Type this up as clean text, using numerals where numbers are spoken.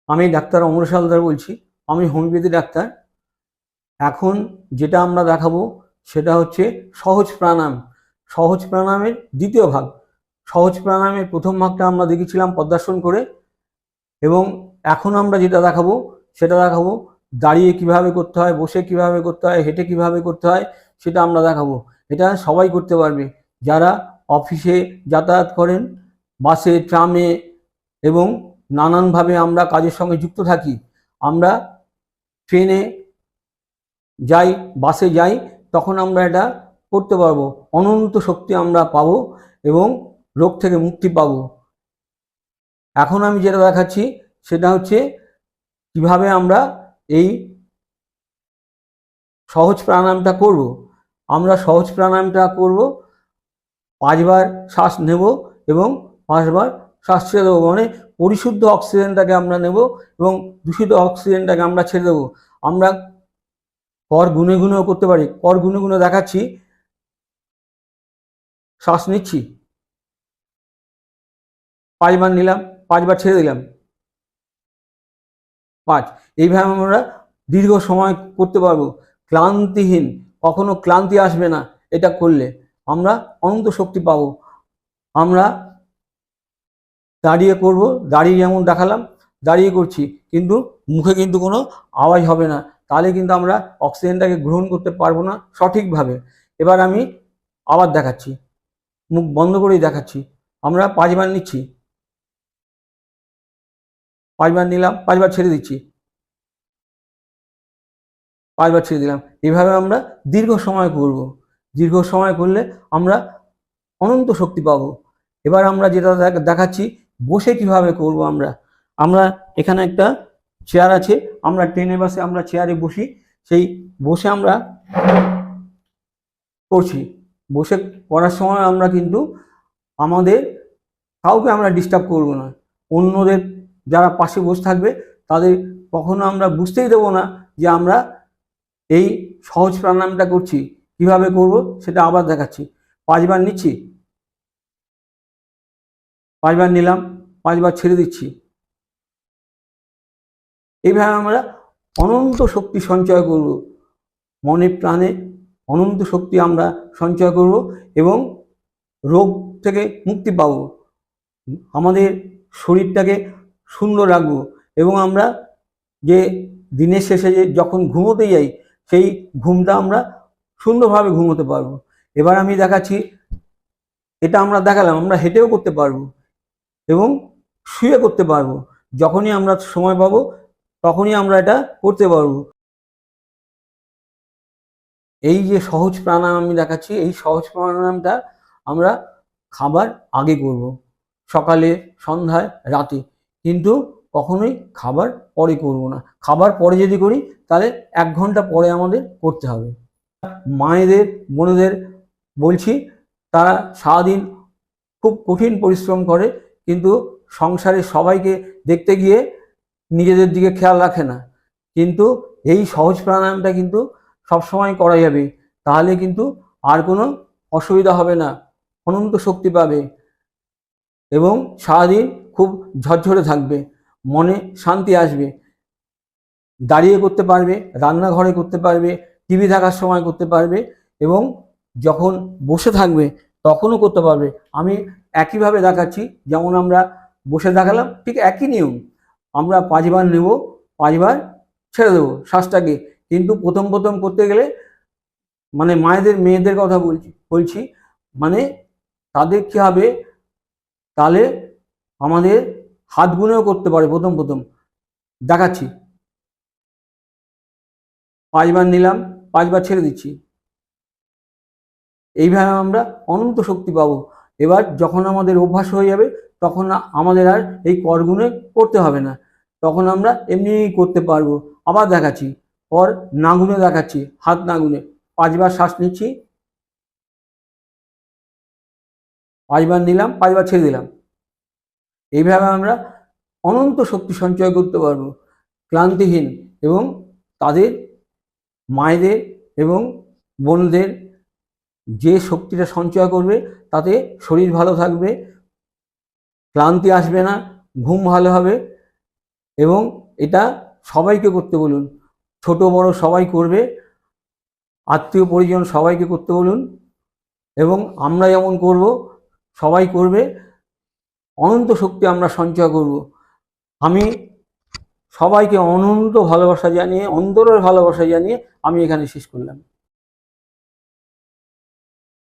আমি ডাক্তার অমরেশ হালদার বলছি। আমি হোমিওপ্যাথি ডাক্তার। এখন যেটা আমরা দেখাবো সেটা হচ্ছে সহজ প্রাণায়াম। সহজ প্রাণায়ামের দ্বিতীয় ভাগ। সহজ প্রাণায়ামের প্রথম ভাগটা আমরা দেখেছিলাম পদ্মাসন করে, এবং এখন আমরা যেটা দেখাবো সেটা দেখাবো দাঁড়িয়ে কিভাবে করতে হয়, বসে কিভাবে করতে হয়, হেঁটে কিভাবে করতে হয়, সেটা আমরা দেখাবো। এটা সবাই করতে পারবে, যারা অফিসে যাতায়াত করেন, বাসে, ট্রামে এবং নানানভাবে আমরা কাজের সঙ্গে যুক্ত থাকি। আমরা ট্রেনে যাই, বাসে যাই, তখন আমরা এটা করতে পারবো। অনন্ত শক্তি আমরা পাবো এবং রোগ থেকে মুক্তি পাবো। এখন আমি যেটা দেখাচ্ছি সেটা হচ্ছে কিভাবে আমরা এই সহজ প্রাণায়ামটা করব। আমরা সহজ প্রাণায়ামটা করব 5 বার শ্বাস নেব এবং 5 বার শ্বাস ছেড়ে দেবো। মানে পরিশুদ্ধ অক্সিজেনটাকে আমরা নেব এবং দূষিত অক্সিজেনটাকে আমরা ছেড়ে দেবো। আমরা কর গুনে গুনেও করতে পারি। কর গুনে গুনে দেখাচ্ছি। শ্বাস নিচ্ছি, 5 বার নিলাম, 5 বার ছেড়ে দিলাম, 5। এইভাবে আমরা দীর্ঘ সময় করতে পারবো, ক্লান্তিহীন। কখনো ক্লান্তি আসবে না এটা করলে। আমরা অনন্ত শক্তি পাবো। আমরা দাঁড়িয়ে করব, দাঁড়িয়ে যেমন দেখালাম দাঁড়িয়ে করছি, কিন্তু মুখে কিন্তু কোনো আওয়াজ হবে না, তাহলে কিন্তু আমরা অক্সিজেনটাকে গ্রহণ করতে পারবো না সঠিকভাবে। এবার আমি আবার দেখাচ্ছি, মুখ বন্ধ করেই দেখাচ্ছি। আমরা 5 বার নিচ্ছি, 5 বার নিলাম, 5 বার ছেড়ে দিচ্ছি, 5 বার ছেড়ে দিলাম। এভাবে আমরা দীর্ঘ সময় করব। দীর্ঘ সময় করলে আমরা অনন্ত শক্তি পাবো। এবার আমরা যেটা দেখাচ্ছি বসে কিভাবে করব। আমরা এখানে একটা চেয়ার আছে, আমরা ট্রেনে বাসে আমরা চেয়ারে বসি, সেই বসে আমরা করছি। বসে করার সময় আমরা কিন্তু আমাদের কাউকে আমরা ডিস্টার্ব করব না। অন্যদের যারা পাশে বসে থাকবে তাদের কখনো আমরা বুঝতেই দেবো না যে আমরা এই সহজ প্রাণায়ামটা করছি। কিভাবে করব সেটা আবার দেখাচ্ছি। 5 বার নিচ্ছি, 5 বার নিলাম, 5 বার ছেড়ে দিচ্ছি। এইভাবে আমরা অনন্ত শক্তি সঞ্চয় করব। মনে প্রাণে অনন্ত শক্তি আমরা সঞ্চয় করব এবং রোগ থেকে মুক্তি পাব। আমাদের শরীরটাকে সুন্দর রাখবো এবং আমরা যে দিনের শেষে যে যখন ঘুমোতে যাই সেই ঘুমটা আমরা সুন্দরভাবে ঘুমোতে পারবো। এবার আমি দেখাচ্ছি, এটা আমরা দেখালাম, আমরা হেঁটেও করতে পারবো এবং শুয়ে করতে পারবো। যখনই আমরা সময় পাবো তখনই আমরা এটা করতে পারবো। এই যে সহজ প্রাণায়াম আমি দেখাচ্ছি, এই সহজ প্রাণায়ামটা আমরা খাবার আগে করব, সকালে, সন্ধ্যায়, রাতে, কিন্তু কখনোই খাবার পরে করব না। খাবার পরে যদি করি তাহলে 1 ঘন্টা পরে আমাদের করতে হবে। মায়েদের, বোনেদের বলছি, তারা সারাদিন খুব কঠিন পরিশ্রম করে, কিন্তু সংসারে সবাইকে দেখতে গিয়ে নিজেদের দিকে খেয়াল রাখে না। কিন্তু এই সহজ প্রাণায়ামটা কিন্তু সবসময় করা যাবে, তাহলে কিন্তু আর কোনো অসুবিধা হবে না, অনন্ত শক্তি পাবে এবং সারাদিন খুব ঝরঝরে থাকবে, মনে শান্তি আসবে। দাঁড়িয়ে করতে পারবে, রান্নাঘরে করতে পারবে, টিভি দেখার সময় করতে পারবে এবং যখন বসে থাকবে তখনও করতে পারবে। আমি একইভাবে দেখাচ্ছি, যেমন আমরা বসে দেখালাম ঠিক একই নিয়ম। আমরা 5 বার নেব, 5 বার ছেড়ে দেবো শ্বাসটাকে। কিন্তু প্রথম প্রথম করতে গেলে, মানে মায়েদের, মেয়েদের কথা বলছি, মানে তাদের কী হবে, তাহলে আমাদের হাত গুনেও করতে পারে প্রথম প্রথম। দেখাচ্ছি, 5 বার নিলাম, 5 বার ছেড়ে দিচ্ছি। এইভাবে আমরা অনন্ত শক্তি পাবো। এবার যখন আমাদের অভ্যাস হয়ে যাবে তখন আমাদের আর এই কর গুনে করতে হবে না, তখন আমরা এমনি করতে পারবো। আবার দেখাচ্ছি, কর না গুনে দেখাচ্ছি, হাত না গুনে। 5 বার শ্বাস নিচ্ছি, 5 বার নিলাম, 5 বার ছেড়ে দিলাম। এইভাবে আমরা অনন্ত শক্তি সঞ্চয় করতে পারবো, ক্লান্তিহীন। এবং তাদের, মায়েদের এবং বোনদের যে শক্তিটা সঞ্চয় করবে তাতে শরীর ভালো থাকবে, ক্লান্তি আসবে না, ঘুম ভালো হবে এবং এটা সবাইকে করতে বলুন, ছোট বড় সবাই করবে, আত্মীয় পরিজন সবাইকে করতে বলুন, এবং আমরা যেমন করব সবাই করবে, অনন্ত শক্তি আমরা সঞ্চয় করব। আমি সবাইকে অনন্ত ভালোবাসা জানিয়ে, অন্তরের ভালোবাসা জানিয়ে আমি এখানে শেষ করলাম।